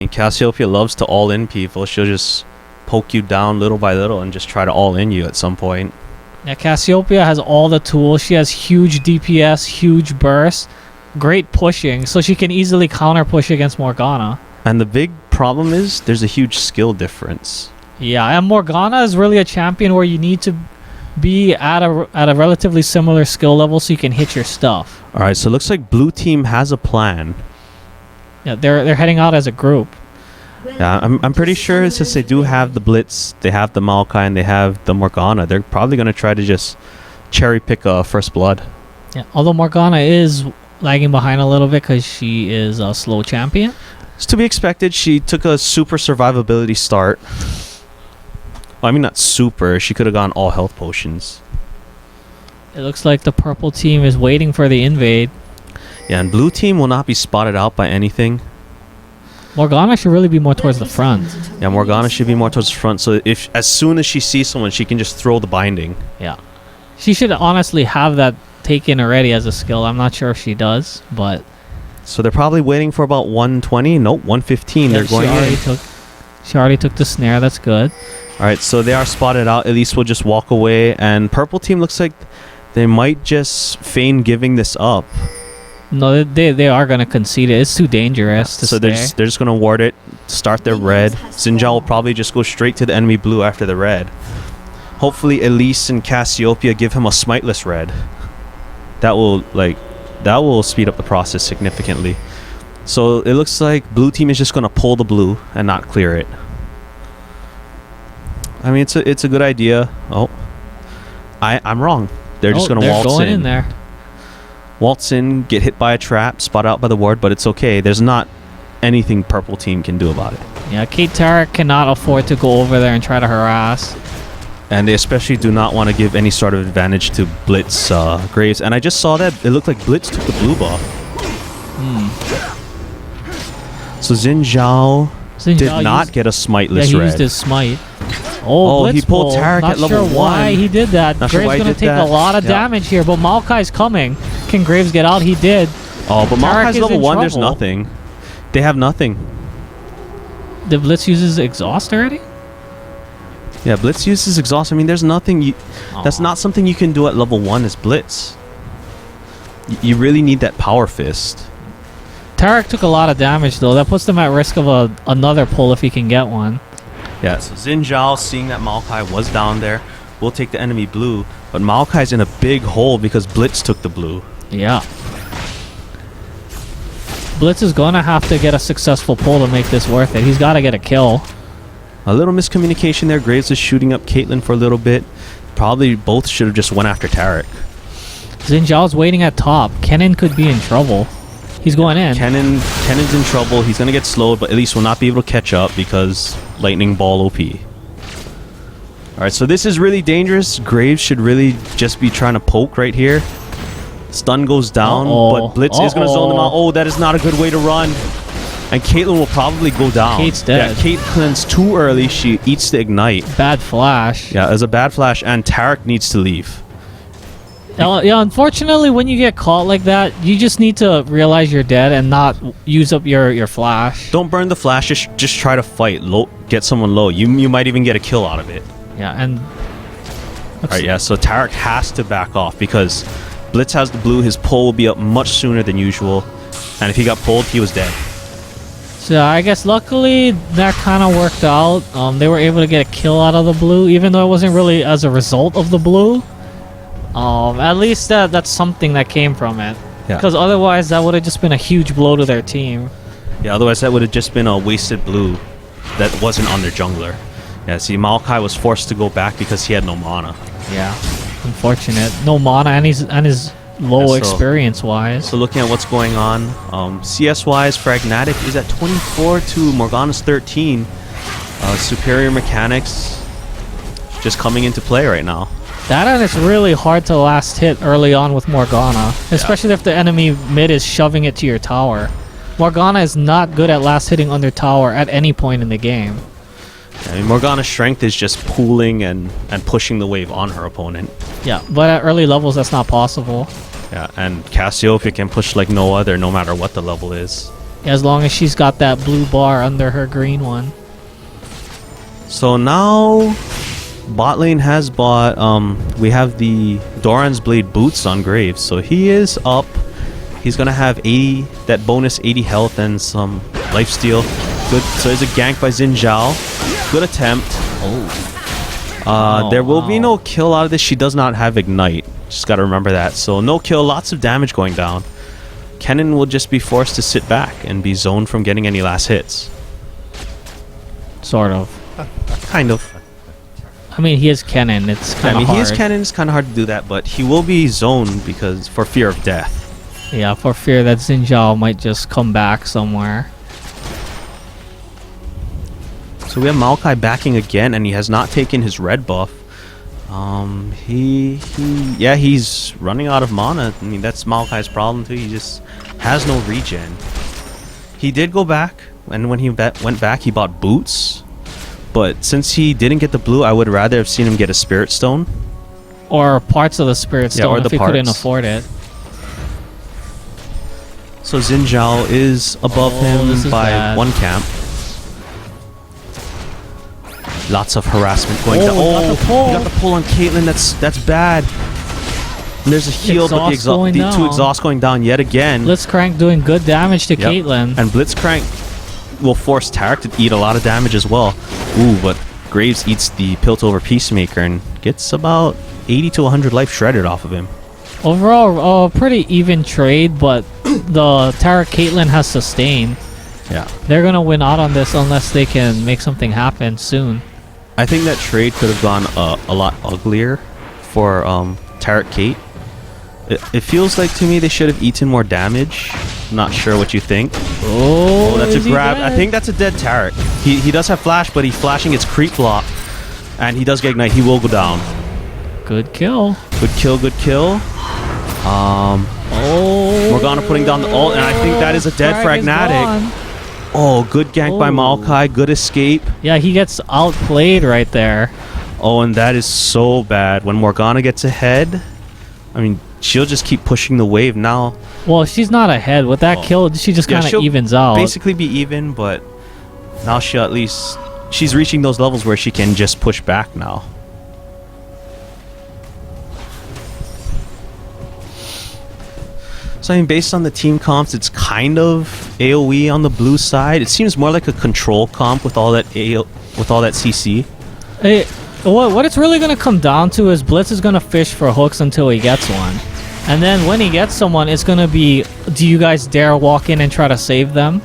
And Cassiopeia loves to all-in people. She'll just poke you down little by little and just try to all-in you at some point. Yeah, Cassiopeia has all the tools. She has huge DPS, huge burst, great pushing, so she can easily counter-push against Morgana. And the big problem is there's a huge skill difference. Yeah, and Morgana is really a champion where you need to be at a relatively similar skill level so you can hit your stuff. All right, so it looks like blue team has a plan. Yeah, they're heading out as a group. Yeah, I'm pretty sure since they do have the Blitz, they have the Maokai, and they have the Morgana, they're probably going to try to just cherry pick a first blood. Yeah, although Morgana is lagging behind a little bit because she is a slow champion. It's to be expected. She took a super survivability start. Well, I mean, not super. She could have gone all health potions. It looks like the purple team is waiting for the invade. Yeah, and blue team will not be spotted out by anything. Morgana should really be more towards the front. Yeah, Morgana should be more towards the front. So if as soon as she sees someone, she can just throw the binding. Yeah. She should honestly have that taken already as a skill. I'm not sure if she does, but... So they're probably waiting for about 120. Nope, 115. Yeah, they're going in. She already took the snare. That's good. All right, so they are spotted out. At least we'll just walk away. And purple team looks like they might just feign giving this up. No, they are going to concede it. It's too dangerous to so stay. they're just going to ward it, start their red. Sinjal will probably just go straight to the enemy blue after the red. Hopefully Elise and Cassiopeia give him a smiteless red. That will speed up the process significantly. So it looks like blue team is just going to pull the blue and not clear it. I mean, it's a good idea. Oh, I'm wrong. They're just going to waltz going in there. Waltz in, get hit by a trap, spot out by the ward, but it's okay. There's not anything purple team can do about it. Yeah, Kate Tarek cannot afford to go over there and try to harass. And they especially do not want to give any sort of advantage to Blitz Graves. And I just saw that it looked like Blitz took the blue buff. So Xin Zhao did not get a smiteless red. Yeah, he used his smite. Oh, he pulled Tarek at level 1. Not sure why he did that. Not Graves sure going to take a lot of damage here, but Maokai's coming. Can Graves get out? He did. Oh, but Tarek Maokai's level 1, there's nothing. They have nothing. Did Blitz uses exhaust already? Yeah, Blitz uses exhaust. I mean, there's nothing. That's not something you can do at level 1 as Blitz. You really need that power fist. Tarek took a lot of damage, though. That puts them at risk of another pull if he can get one. Yeah, so Xin Zhao, seeing that Maokai was down there, will take the enemy blue. But Maokai's in a big hole because Blitz took the blue. Yeah. Blitz is going to have to get a successful pull to make this worth it. He's got to get a kill. A little miscommunication there. Graves is shooting up Caitlyn for a little bit. Probably both should have just went after Tarek. Xin Zhao's waiting at top. Kennen could be in trouble. He's going in. Kennen's in trouble. He's going to get slowed, but at least will not be able to catch up because Lightning Ball OP. Alright, so this is really dangerous. Graves should really just be trying to poke right here. Stun goes down, but Blitz is going to zone them out. Oh, that is not a good way to run. And Caitlyn will probably go down. Kate's dead. Yeah, Caitlyn's too early. She eats the ignite. Bad flash. Yeah, it's a bad flash, and Tarek needs to leave. Yeah, unfortunately, when you get caught like that, you just need to realize you're dead and not use up your flash. Don't burn the flash. Just try to fight. Get someone low. You might even get a kill out of it. Yeah, and... Alright, yeah, so Tarek has to back off because Blitz has the blue. His pull will be up much sooner than usual. And if he got pulled, he was dead. So I guess luckily that kind of worked out. They were able to get a kill out of the blue, even though it wasn't really as a result of the blue. At least that's something that came from it. Yeah. Because otherwise that would have just been a huge blow to their team. Yeah, otherwise that would have just been a wasted blue that wasn't on their jungler. Yeah, see, Maokai was forced to go back because he had no mana. Yeah, unfortunate. No mana, and he's low experience-wise. So looking at what's going on, CS-wise, Fragnatic is at 24 to Morgana's 13. Superior mechanics just coming into play right now. That and it's really hard to last hit early on with Morgana, especially if the enemy mid is shoving it to your tower. Morgana is not good at last hitting under tower at any point in the game. I mean, Morgana's strength is just pooling and pushing the wave on her opponent. Yeah, but at early levels that's not possible. Yeah, and Cassiopeia can push like no other no matter what the level is. As long as she's got that blue bar under her green one. So now bot lane has bought, we have the Doran's Blade boots on Graves. So he is up. He's going to have 80, that bonus 80 health and some lifesteal. Good. So there's a gank by Xin Zhao. Good attempt. There will be no kill out of this. She does not have Ignite. Just got to remember that. So no kill, lots of damage going down. Kennen will just be forced to sit back and be zoned from getting any last hits. Sort of. Kind of. I mean, he is Kennen. It's kind of hard. He is Kennen. It's kind of hard to do that, but he will be zoned because for fear of death. Yeah, for fear that Xin Zhao might just come back somewhere. So we have Maokai backing again, and he has not taken his red buff. He's running out of mana. I mean, that's Maokai's problem too. He just has no regen. He did go back, and when he went back, he bought boots. But since he didn't get the blue, I would rather have seen him get a Spirit Stone. Or parts of the Spirit Stone or if the he couldn't parts. afford it. So Xin Zhao is above him by bad. 1 camp. Lots of harassment going down. Got the pull. He got the pull on Caitlyn. That's bad. And there's a heal, but the two exhausts going down yet again. Blitzcrank doing good damage to Caitlyn. And Blitzcrank will force Tarek to eat a lot of damage as well. Ooh, but Graves eats the Piltover Peacemaker and gets about 80 to 100 life shredded off of him. Overall, pretty even trade, but the Tarek Caitlyn has sustained. Yeah. They're going to win out on this unless they can make something happen soon. I think that trade could have gone a lot uglier for Tarek Kate. It feels like to me they should have eaten more damage. I'm not sure what you think. Oh, that's a grab. Dead? I think that's a dead Tarek. He does have flash, but he's flashing its creep block. And he does get ignite. He will go down. Good kill. Good kill, good kill. Morgana putting down the ult, and I think that is a dead Fragnatic. Oh, good gank by Maokai. Good escape. Yeah, he gets outplayed right there. Oh, and that is so bad. When Morgana gets ahead, I mean, she'll just keep pushing the wave now. Well, she's not ahead. With that kill, she just kind of evens out. Basically be even, but now she's reaching those levels where she can just push back now. So I mean, based on the team comps, it's kind of AoE on the blue side. It seems more like a control comp with all that CC. Hey, what it's really going to come down to is Blitz is going to fish for hooks until he gets one. And then when he gets someone, it's going to be, do you guys dare walk in and try to save them?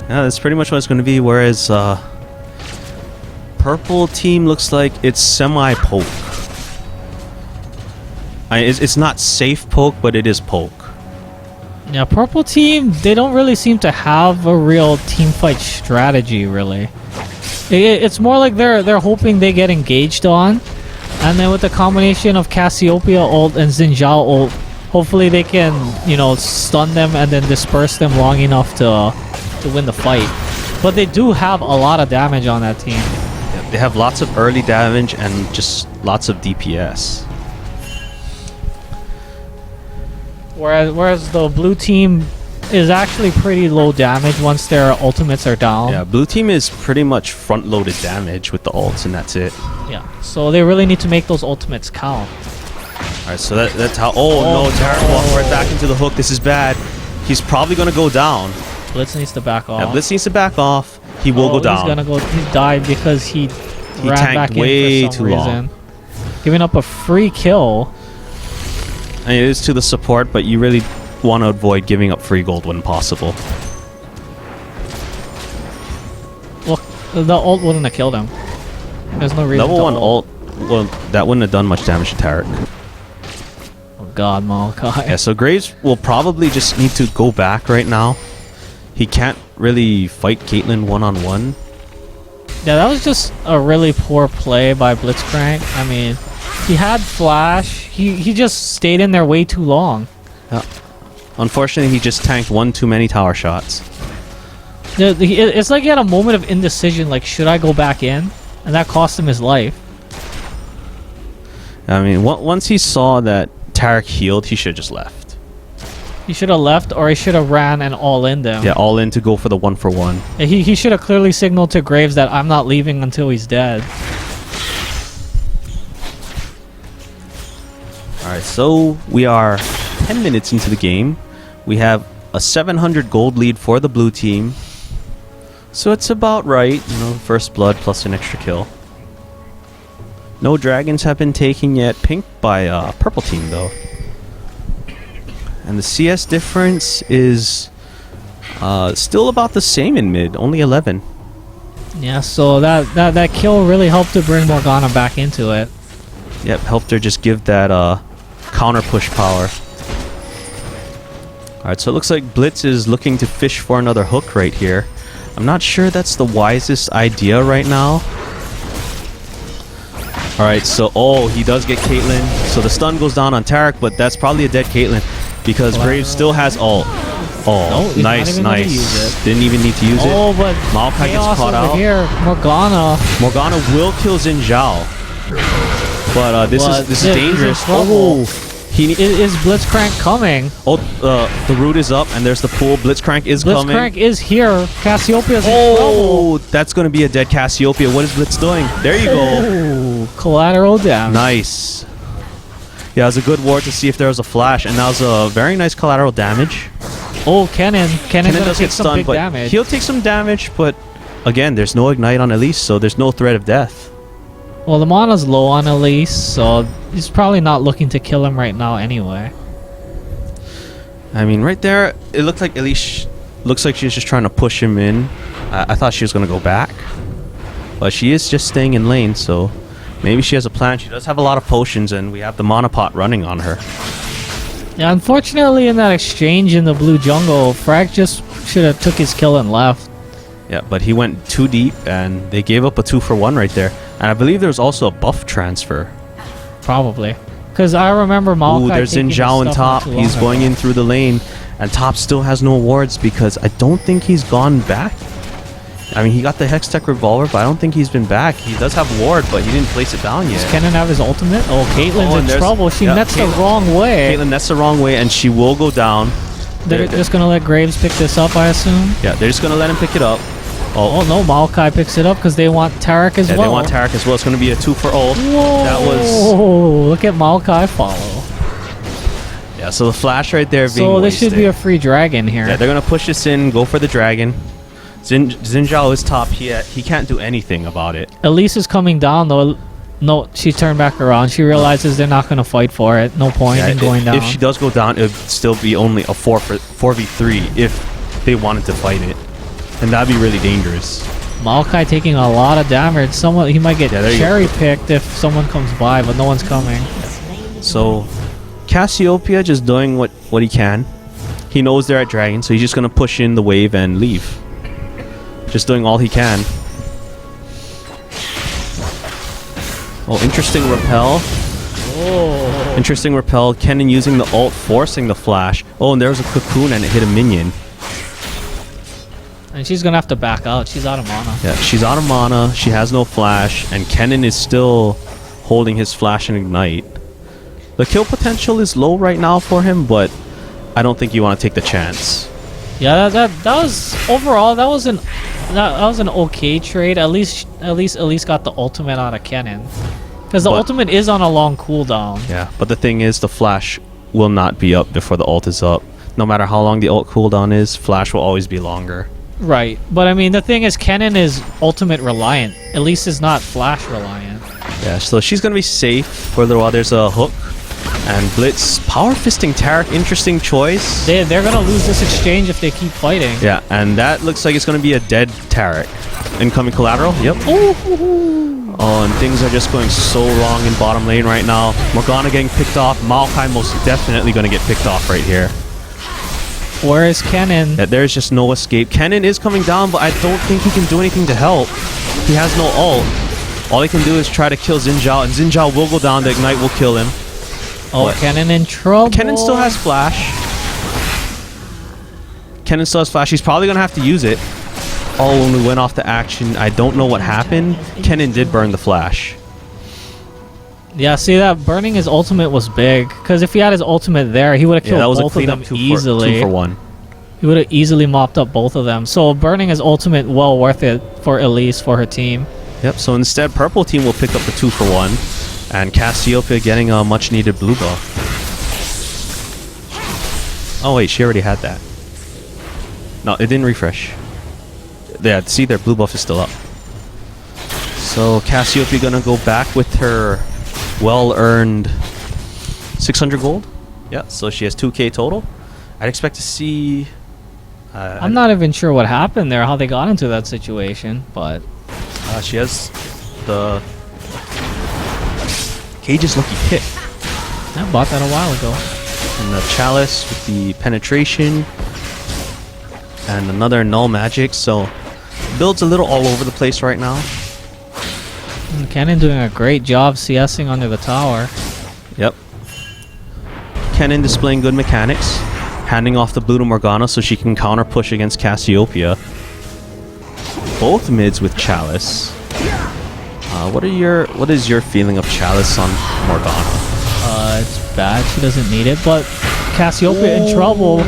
Yeah, that's pretty much what it's going to be, whereas purple team looks like it's semi-poke. It's not safe poke, but it is poke. Yeah, purple team, they don't really seem to have a real team fight strategy, really. It's more like they're hoping they get engaged on, and then with the combination of Cassiopeia ult and Xin Zhao ult, hopefully they can, stun them and then disperse them long enough to win the fight. But they do have a lot of damage on that team. Yeah, they have lots of early damage and just lots of DPS. Whereas the blue team is actually pretty low damage once their ultimates are down. Yeah, blue team is pretty much front-loaded damage with the ults, and that's it. Yeah, so they really need to make those ultimates count. Alright, so that's how... Oh, no, Tarek walked right back into the hook. This is bad. He's probably going to go down. Blitz needs to back off. Yeah, Blitz needs to back off. He will go down. He died because he ran back way in for some too reason. long. Giving up a free kill. And it is to the support, but you really want to avoid giving up free gold when possible. Well, the ult wouldn't have killed him. There's no reason. Level 1 ult, well, that wouldn't have done much damage to Tarek. Oh god, Maokai. Yeah, so Graves will probably just need to go back right now. He can't really fight Caitlyn one-on-one. Yeah, that was just a really poor play by Blitzcrank. I mean, he had flash. He just stayed in there way too long. Yeah. Unfortunately, he just tanked one too many tower shots. It's like he had a moment of indecision, like, should I go back in? And that cost him his life. I mean, once he saw that Tarek healed, he should have just left. He should have left, or he should have ran and all in them. Yeah, all in to go for the 1-for-1. He should have clearly signaled to Graves that I'm not leaving until he's dead. Alright, so we are 10 minutes into the game. We have a 700 gold lead for the blue team. So it's about right, you know, first blood plus an extra kill. No dragons have been taken yet. Pink by purple team though. And the CS difference is still about the same in mid, only 11. Yeah, so that kill really helped to bring Morgana back into it. Yep, helped her just give that counter push power. Alright, so it looks like Blitz is looking to fish for another hook right here. I'm not sure that's the wisest idea right now. Alright, so he does get Caitlyn. So the stun goes down on Tarek, but that's probably a dead Caitlyn because Graves still has ult. Oh, no, nice. Didn't even need to use it. Oh, but Maokai gets caught out. Here, Morgana will kill Xin Zhao. But this is dangerous. Is Blitzcrank coming? Oh, the root is up, and there's the pool. Blitzcrank is coming. Blitzcrank is here. Cassiopeia's in trouble. Oh, that's going to be a dead Cassiopeia. What is Blitz doing? There you go. Collateral damage. Nice. Yeah, it was a good ward to see if there was a flash, and that was a very nice collateral damage. Oh, Kennen does get stunned, but damage. He'll take some damage, but again, there's no ignite on Elise, so there's no threat of death. Well, the mana's low on Elise, so he's probably not looking to kill him right now anyway. I mean, right there, it looked like Elise looks like she's just trying to push him in. I thought she was going to go back, but she is just staying in lane, so maybe she has a plan. She does have a lot of potions, and we have the monopot running on her. Yeah, unfortunately, in that exchange in the blue jungle, Frag just should have took his kill and left. Yeah, but he went too deep, and they gave up a 2-for-1 right there. And I believe there was also a buff transfer. Probably. Because I remember Maokai. Ooh, there's Xin Zhao in top. He's going in through the lane. And top still has no wards because I don't think he's gone back. I mean, he got the Hextech Revolver, but I don't think he's been back. He does have ward, but he didn't place it down yet. Does Kennen have his ultimate? Oh, Caitlyn's in trouble. She nets the wrong way. Caitlyn nets the wrong way, and she will go down. They're just going to let Graves pick this up, I assume? Yeah, they're just going to let him pick it up. Oh no, Maokai picks it up because they want Tarek as well. They want Tarek as well. It's going to be a 2-for-ult. Whoa! That was... Look at Maokai follow. Yeah, so the flash right there being So this should be a free dragon here. Yeah, they're going to push this in, go for the dragon. Xin Zhao is top. He can't do anything about it. Elise is coming down though. No, she turned back around. She realizes they're not going to fight for it. No point in going down. If she does go down, it would still be only a 4v3 if they wanted to fight it. And that'd be really dangerous. Maokai taking a lot of damage. He might get cherry-picked if someone comes by, but no one's coming. So, Cassiopeia just doing what he can. He knows they're at dragon, so he's just going to push in the wave and leave. Just doing all he can. Oh, interesting repel. Oh. Interesting repel. Kennen using the ult, forcing the flash. Oh, and there was a cocoon and it hit a minion. And she's going to have to back out. She's out of mana. Yeah, she's out of mana. She has no flash. And Kennen is still holding his flash and ignite. The kill potential is low right now for him, but I don't think you want to take the chance. Yeah, that was overall that was an okay trade. At least got the ultimate out of Kennen, because the ultimate is on a long cooldown. Yeah, but the thing is, the flash will not be up before the ult is up. No matter how long the ult cooldown is, flash will always be longer. Right, but I mean the thing is, Kennen is ultimate reliant. Elise is not flash reliant. Yeah, so she's gonna be safe for a little while. There's a hook. And Blitz power fisting Tarek, interesting choice. They're gonna lose this exchange if they keep fighting. Yeah, and that looks like it's gonna be a dead Tarek. Incoming collateral. Yep. Ooh. Oh, and things are just going so wrong in bottom lane right now. Morgana getting picked off. Maokai most definitely gonna get picked off right here. Where is Kennen? Yeah, there's just no escape. Kennen is coming down, but I don't think he can do anything to help. He has no ult. All he can do is try to kill Xin Zhao, and Xin Zhao will go down. The ignite will kill him. Oh, what? Kennen in trouble. Kennen still has flash. Kennen still has flash. He's probably going to have to use it. Oh, when we went off the action, I don't know what happened. Kennen did burn the flash. Yeah, see that burning his ultimate was big, because if he had his ultimate there, he would have Yeah, killed that was a both of them cleanup easily. 2 for 1. He would have easily mopped up both of them. So burning his ultimate, well worth it for Elise, for her team. Yep, so instead, purple team will pick up the 2 for 1, and Cassiopeia getting a much needed blue buff. Oh wait, she already had that. No, it didn't refresh. Yeah, see, their blue buff is still up. So Cassiopeia gonna go back with her well-earned 600 gold. Yeah, so she has 2k total. I'd expect to see... I'm not even sure what happened there, how they got into that situation, but... she has the... Cage's Lucky Pick. I bought that a while ago. And the Chalice with the penetration. And another null magic, so... Build's a little all over the place right now. Kennen doing a great job CSing under the tower. Yep. Kennen displaying good mechanics. Handing off the blue to Morgana so she can counter push against Cassiopeia. Both mids with Chalice. What is your feeling of Chalice on Morgana? It's bad. She doesn't need it, but Cassiopeia in trouble.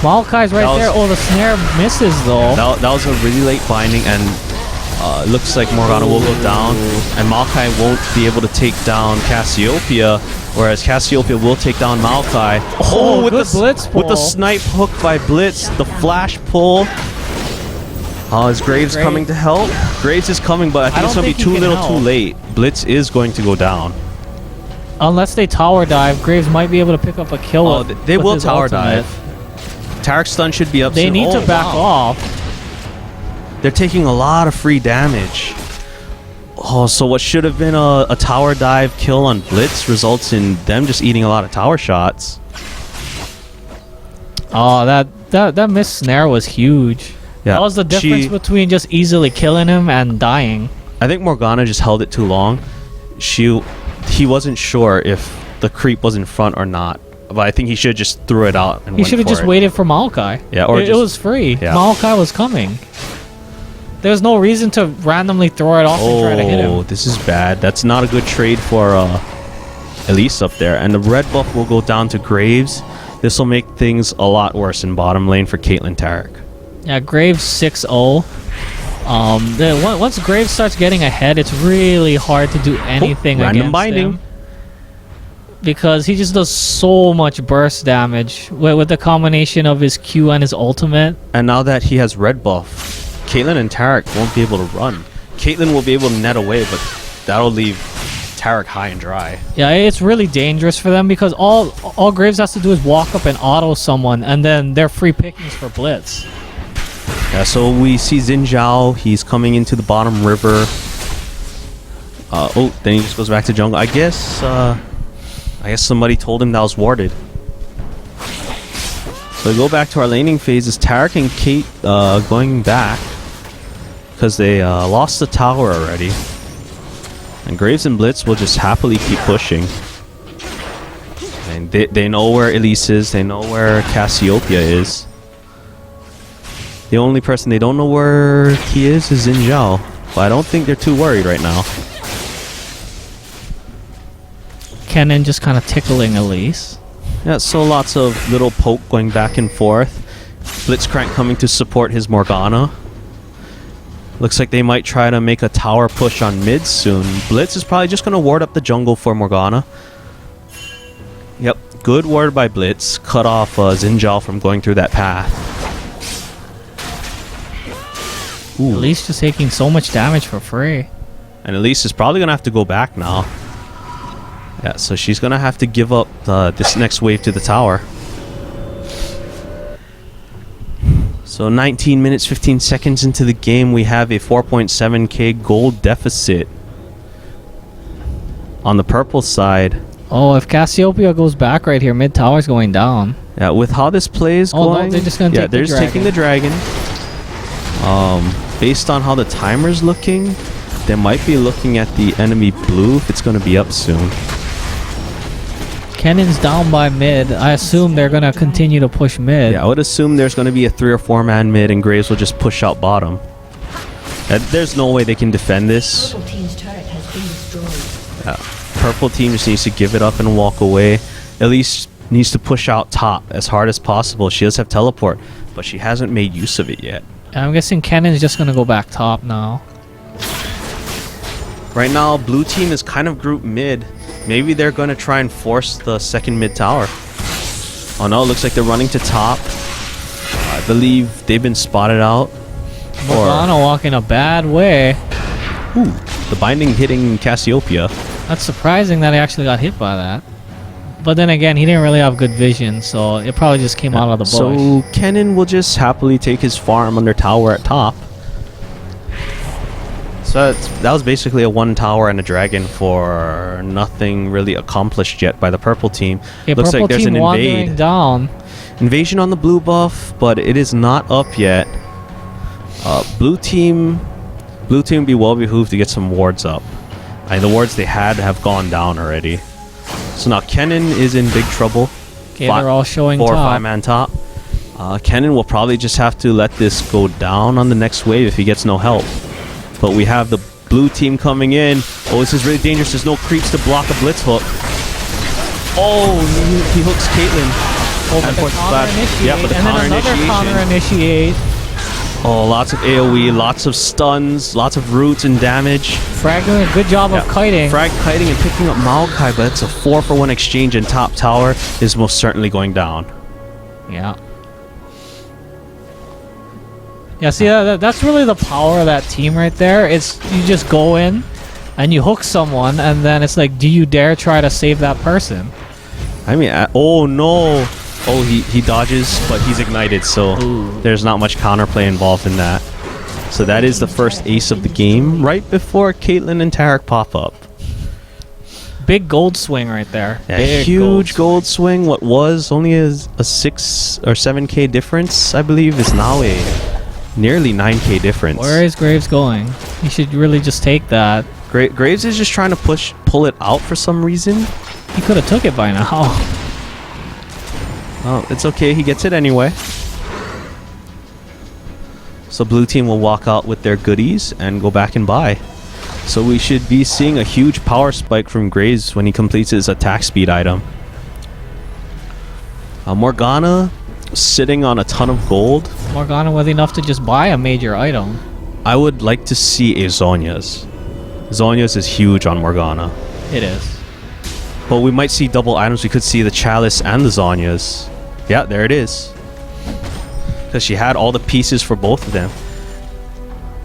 Maokai's right there. Oh, the snare misses though. That was a really late binding, and it looks like Morgana will go down, and Maokai won't be able to take down Cassiopeia, whereas Cassiopeia will take down Maokai. Oh, with the blitz pull. With the snipe hook by Blitz, the flash pull. Is Graves coming to help? Graves is coming, but I think it's going to be too little too late. Blitz is going to go down. Unless they tower dive, Graves might be able to pick up a kill. Oh, they will tower dive. Tarek's stun should be up soon. They need to back off. They're taking a lot of free damage. Oh, so what should have been a tower dive kill on Blitz results in them just eating a lot of tower shots. Oh, that missed snare was huge. Yeah, that was the difference between just easily killing him and dying. I think Morgana just held it too long. He wasn't sure if the creep was in front or not. But I think he should have just threw it out and he should have just waited for Maokai. Yeah, or it was free. Yeah. Maokai was coming. There's no reason to randomly throw it off and try to hit him. Oh, this is bad. That's not a good trade for Elise up there. And the red buff will go down to Graves. This will make things a lot worse in bottom lane for Caitlyn Tarek. Yeah, Graves 6-0. Once Graves starts getting ahead, it's really hard to do anything against him. Because he just does so much burst damage with the combination of his Q and his ultimate. And now that he has red buff, Caitlyn and Tarek won't be able to run. Caitlyn will be able to net away, but that'll leave Tarek high and dry. Yeah, it's really dangerous for them because all Graves has to do is walk up and auto someone, and then they're free pickings for Blitz. Yeah, so we see Xin Zhao. He's coming into the bottom river. Then he just goes back to jungle. I guess somebody told him that was warded. So we go back to our laning phases. Tarek and Kate going back because they lost the tower already. And Graves and Blitz will just happily keep pushing. And they know where Elise is. They know where Cassiopeia is. The only person they don't know where he is Xin Zhao. But I don't think they're too worried right now. Kennen just kind of tickling Elise. Yeah, so lots of little poke going back and forth. Blitzcrank coming to support his Morgana. Looks like they might try to make a tower push on mid soon. Blitz is probably just going to ward up the jungle for Morgana. Yep, good ward by Blitz. Cut off Xin Zhao from going through that path. Ooh. Elise just taking so much damage for free. And Elise is probably going to have to go back now. Yeah, so she's going to have to give up this next wave to the tower. So 19 minutes, 15 seconds into the game, we have a 4.7k gold deficit. On the purple side. Oh, if Cassiopeia goes back right here, mid tower's going down. Yeah, with how this play is going... No, they're just going to take the dragon. Yeah, they're just taking the dragon. Based on how the timer's looking, they might be looking at the enemy blue if it's going to be up soon. Kennen's down by mid. I assume they're going to continue to push mid. Yeah, I would assume there's going to be a 3 or 4 man mid and Graves will just push out bottom. There's no way they can defend this. purple team just needs to give it up and walk away. At least needs to push out top as hard as possible. She does have teleport, but she hasn't made use of it yet. I'm guessing Cannon's just gonna go back top now. Right now, blue team is kind of grouped mid. Maybe they're going to try and force the second mid tower. Oh no, it looks like they're running to top. I believe they've been spotted out. Morgana walking a bad way. Ooh, the binding hitting Cassiopeia. That's surprising that he actually got hit by that. But then again, he didn't really have good vision, so it probably just came out of the bush. So Kennen will just happily take his farm under tower at top. So that was basically a one tower and a dragon for nothing really accomplished yet by the purple team. Yeah, Looks purple like there's team an wandering down. invasion on the blue buff, but it is not up yet. Blue team would be well behooved to get some wards up. The wards they had have gone down already. So now Kennen is in big trouble. Okay, they're all showing 4 or top. 5-man top. Kennen will probably just have to let this go down on the next wave if he gets no help. But we have the blue team coming in. Oh, this is really dangerous. There's no creeps to block a blitz hook. Oh, he hooks Caitlyn. And the counter initiate, Yeah, but the and then another initiation. counter initiate. Oh, lots of AoE, lots of stuns, lots of roots and damage. Frag doing a good job of kiting. Frag kiting and picking up Maokai, but it's a 4-for-1 exchange, and top tower is most certainly going down. Yeah. Yeah, see, that's really the power of that team right there. It's you just go in and you hook someone, and then it's like, do you dare try to save that person? I mean, oh no. Oh, he dodges, but he's ignited, so there's not much counterplay involved in that. So that is the first ace of the game, right before Caitlyn and Tarek pop up. Big gold swing right there. Yeah, Big huge gold swing. What was only a 6 or 7k difference, I believe, is now a nearly 9k difference. Where is Graves going? He should really just take that. Graves is just trying to pull it out for some reason. He could have took it by now. Oh, it's okay. He gets it anyway. So blue team will walk out with their goodies and go back and buy. So we should be seeing a huge power spike from Graves when he completes his attack speed item. Morgana sitting on a ton of gold. Morgana with enough to just buy a major item. I would like to see a Zhonya's. Zhonya's is huge on Morgana. It is. But we might see double items. We could see the Chalice and the Zhonya's. Yeah, there it is. Because she had all the pieces for both of them.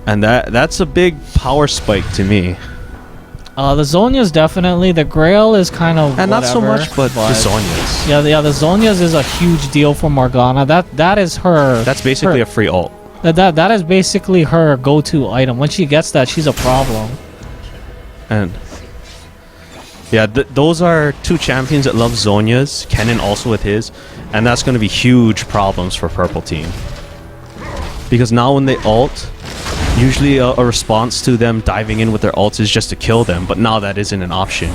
And that's a big power spike to me. The Zhonya's definitely. The Grail is kind of And whatever, not so much, but the Zhonya's. Yeah, the Zhonya's is a huge deal for Morgana. That is her. That's basically a free ult. That is basically her go-to item. When she gets that, she's a problem. And yeah, those are two champions that love Zhonya's. Kennen also with his. And that's going to be huge problems for purple team. Because now when they ult, usually a response to them diving in with their ults is just to kill them. But now that isn't an option.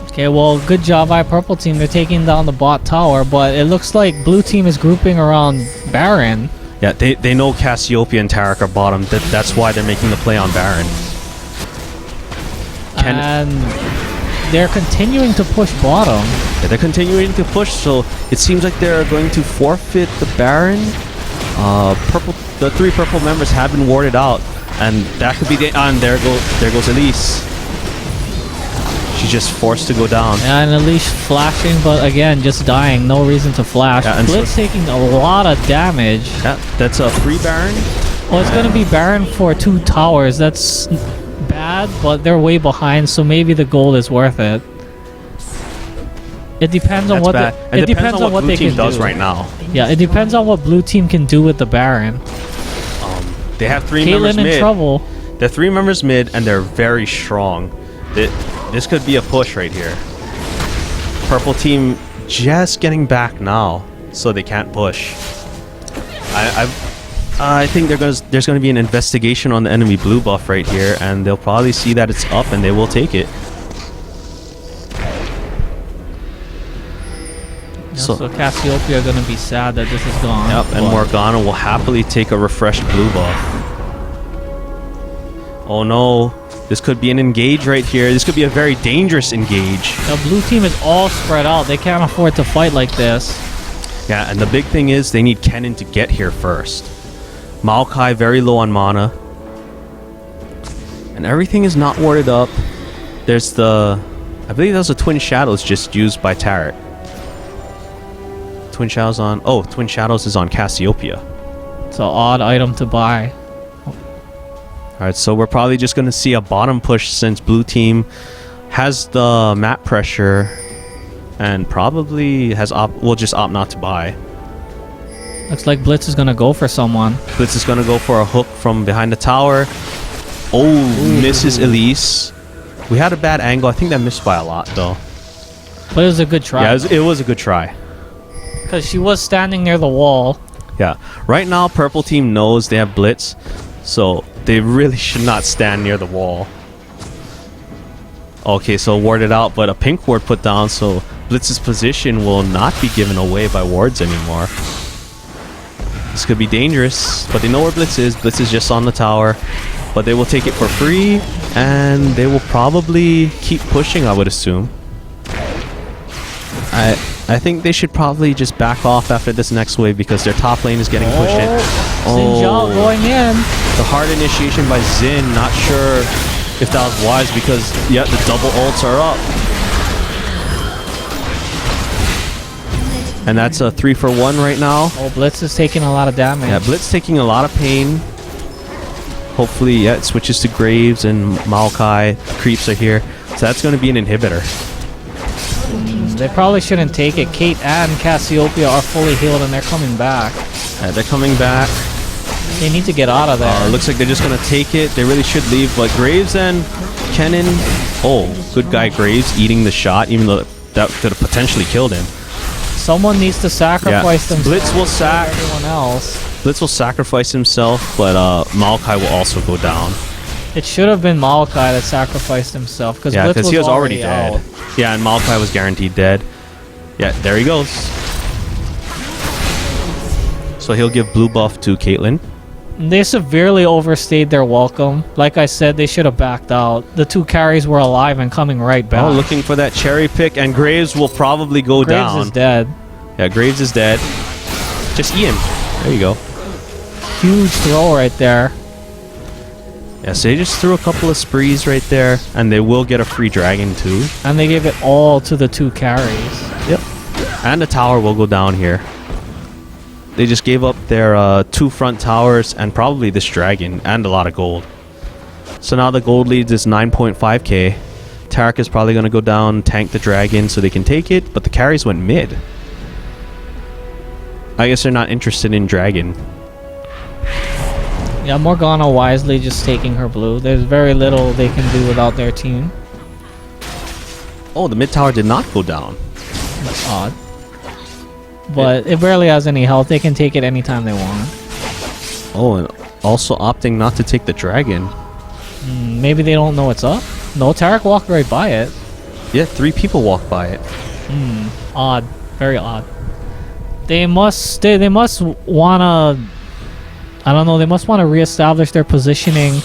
Okay, well, good job by purple team. They're taking down the bot tower. But it looks like blue team is grouping around Baron. Yeah, they know Cassiopeia and Tarek are bottom. That's why they're making the play on Baron. And they're continuing to push bottom. Yeah, they're continuing to push, so it seems like they're going to forfeit the Baron. The 3 purple members have been warded out, and that could be the. And there goes Elise. She's just forced to go down. And Elise flashing, but again, just dying. No reason to flash. Yeah, Blitz taking a lot of damage. Yeah, that's a free Baron. Well, it's gonna be Baron for 2 towers. That's bad, but they're way behind, so maybe the gold is worth it. It depends on what it depends on what they team can does do right now. Yeah, it depends on what blue team can do with the Baron. They have 3 members Caitlyn in mid. trouble. They're 3 members mid, and they're very strong. This could be a push right here. Purple team just getting back now, so they can't push. I think there's going to be an investigation on the enemy blue buff right here, and they'll probably see that it's up, and they will take it. So Cassiopeia are going to be sad that this is gone. Yep, and Morgana will happily take a refreshed blue buff. Oh no. This could be an engage right here. This could be a very dangerous engage. The blue team is all spread out. They can't afford to fight like this. Yeah, and the big thing is they need Kennen to get here first. Maokai very low on mana. And everything is not warded up. There's the... I believe those are Twin Shadows just used by Tarot. Twin Shadows on... Oh, Twin Shadows is on Cassiopeia. It's an odd item to buy. Alright, so we're probably just going to see a bottom push since blue team has the map pressure and probably has will just opt not to buy. Looks like Blitz is going to go for someone. Blitz is going to go for a hook from behind the tower. Oh, ooh. Misses Elise. We had a bad angle. I think that missed by a lot though. But it was a good try. Yeah, it was a good try. Because she was standing near the wall. Yeah. Right now, purple team knows they have Blitz. So they really should not stand near the wall. Okay, so warded out, but a pink ward put down, so Blitz's position will not be given away by wards anymore. This could be dangerous, but they know where Blitz is. Blitz is just on the tower, but they will take it for free, and they will probably keep pushing, I would assume. I think they should probably just back off after this next wave because their top lane is getting pushed in. Xin Zhao going in. The hard initiation by Xin, not sure if that was wise because, yeah, the double ults are up. And that's a 3-for-1 right now. Oh, Blitz is taking a lot of damage. Yeah, Blitz taking a lot of pain. Hopefully, yeah, it switches to Graves and Maokai. Creeps are here. So that's going to be an inhibitor. They probably shouldn't take it. Kate and Cassiopeia are fully healed and they're coming back. Yeah, they're coming back. They need to get out of there. Looks like they're just going to take it. They really should leave, but Graves and Kennen... Oh, good guy Graves eating the shot, even though that could have potentially killed him. Someone needs to sacrifice themselves. Blitz will sack everyone else. Blitz will sacrifice himself, but Maokai will also go down. It should have been Maokai that sacrificed himself because yeah, Blitz he was already dead. out. Yeah, and Maokai was guaranteed dead. Yeah, there he goes. So he'll give blue buff to Caitlyn. They severely overstayed their welcome. Like I said, they should have backed out. The two carries were alive and coming right back. Oh, looking for that cherry pick, and Graves will probably go down. Graves is dead. Yeah, Graves is dead. Just eat him. There you go. Huge throw right there. Yeah, so they just threw a couple of sprees right there, and they will get a free dragon too. And they gave it all to the two carries. Yep. And the tower will go down here. They just gave up their 2 front towers and probably this dragon and a lot of gold. So now the gold leads is 9.5k. Tarek is probably going to go down, tank the dragon so they can take it, but the carries went mid. I guess they're not interested in dragon. Yeah, Morgana wisely just taking her blue. There's very little they can do without their team. Oh, the mid tower did not go down. That's odd. But it barely has any health. They can take it anytime they want. Oh, and also opting not to take the dragon. Maybe they don't know it's up? No, Tarek walked right by it. Yeah, 3 people walked by it. Odd. Very odd. They must wanna... I don't know, they must want to reestablish their positioning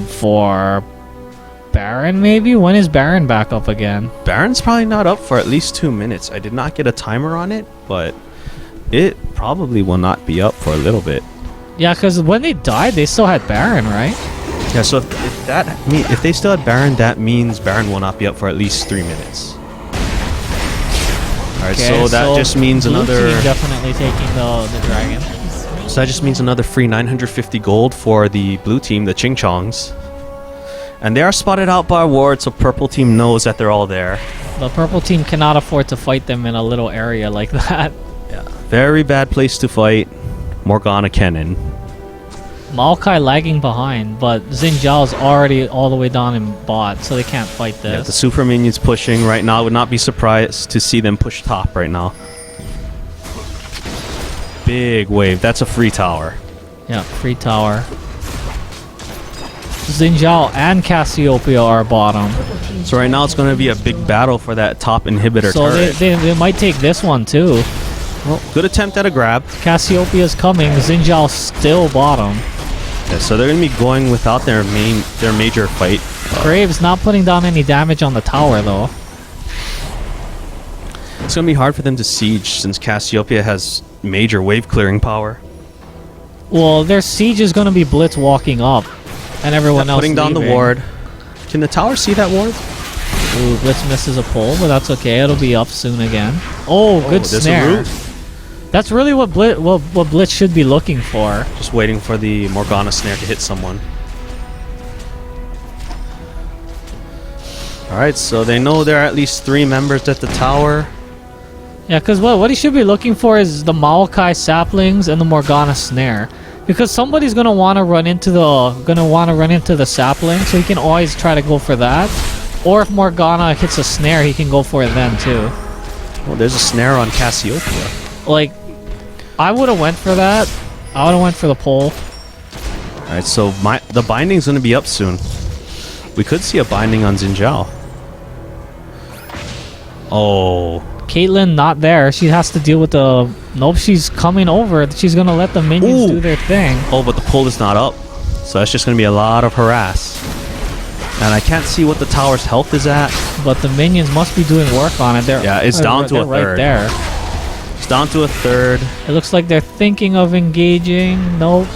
for Baron maybe? When is Baron back up again? Baron's probably not up for at least 2 minutes. I did not get a timer on it, but it probably will not be up for a little bit. Yeah, because when they died, they still had Baron, right? Yeah, so if they still had Baron, that means Baron will not be up for at least 3 minutes. Alright, so that just means blue another... team definitely taking the dragon. So that just means another free 950 gold for the blue team, the Ching Chongs. And they are spotted out by a ward, so purple team knows that they're all there. The purple team cannot afford to fight them in a little area like that. Yeah, very bad place to fight. Morgana Kennen. Maokai lagging behind, but Xin Zhao's already all the way down in bot, so they can't fight this. Yeah, the super minions pushing right now. I would not be surprised to see them push top right now. Big wave. That's a free tower. Yeah, free tower. Xin Zhao and Cassiopeia are bottom. So right now it's going to be a big battle for that top inhibitor turret. So they might take this one too. Well, good attempt at a grab. Cassiopeia's coming. Xin Zhao's still bottom. Yeah, so they're gonna be going without their major fight. Graves not putting down any damage on the tower though. It's gonna be hard for them to siege since Cassiopeia has major wave clearing power. Well, their siege is gonna be Blitz walking up, and everyone else putting down the leaving. ward. Can the tower see that ward? Ooh, Blitz misses a pull, but that's okay. It'll be up soon again. Oh, good there's a snare. root. That's really what Blitz should be looking for. Just waiting for the Morgana snare to hit someone. Alright, so they know there are at least 3 members at the tower. Yeah, because what he should be looking for is the Maokai saplings and the Morgana snare. Because somebody's gonna want to run into the sapling, so he can always try to go for that. Or if Morgana hits a snare, he can go for it then too. Oh, there's a snare on Cassiopeia. Like, I would have went for that. I would have went for the pull. Alright, so the binding's gonna be up soon. We could see a binding on Xin Zhao. Oh. Caitlyn not there. She has to deal with the... Nope, she's coming over. She's gonna let the minions do their thing. Oh, but the pull is not up. So that's just gonna be a lot of harass. And I can't see what the tower's health is at. But the minions must be doing work on it. It's down to a right third. there. It's down to a third. It looks like they're thinking of engaging. Nope.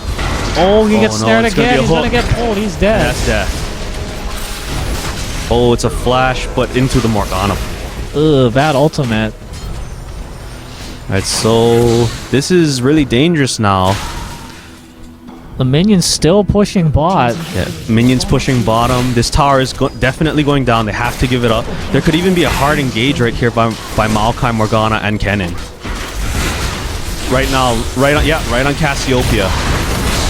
Oh, he gets snared again. He's gonna get pulled. He's dead. That's death. Oh, it's a flash, but into the Morgana. Ugh, bad ultimate. Alright, so this is really dangerous now. The minion's still pushing bot. Yeah, minions pushing bottom. This tower is definitely going down. They have to give it up. There could even be a hard engage right here by Maokai, Morgana, and Kennen. Right now, right on Cassiopeia.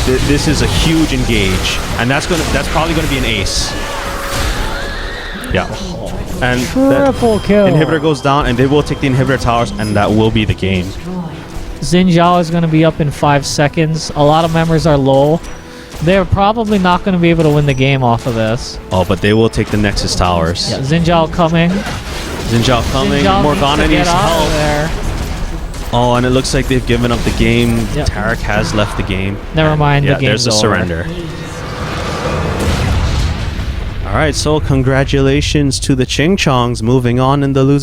This is a huge engage, and that's probably gonna be an ace. Yeah, and Triple kill. Inhibitor goes down, and they will take the inhibitor towers, and that will be the game. Xin Zhao is going to be up in 5 seconds. A lot of members are low. They're probably not going to be able to win the game off of this. Oh, but they will take the Nexus towers. Yeah, Xin Zhao coming. Xin Zhao coming. Xin Zhao Morgana needs help. There. Oh, and it looks like they've given up the game. Yep. Tarek has left the game. Never mind, yeah, the game's there's a over. surrender. All right, so congratulations to the Ching Chongs moving on in the loser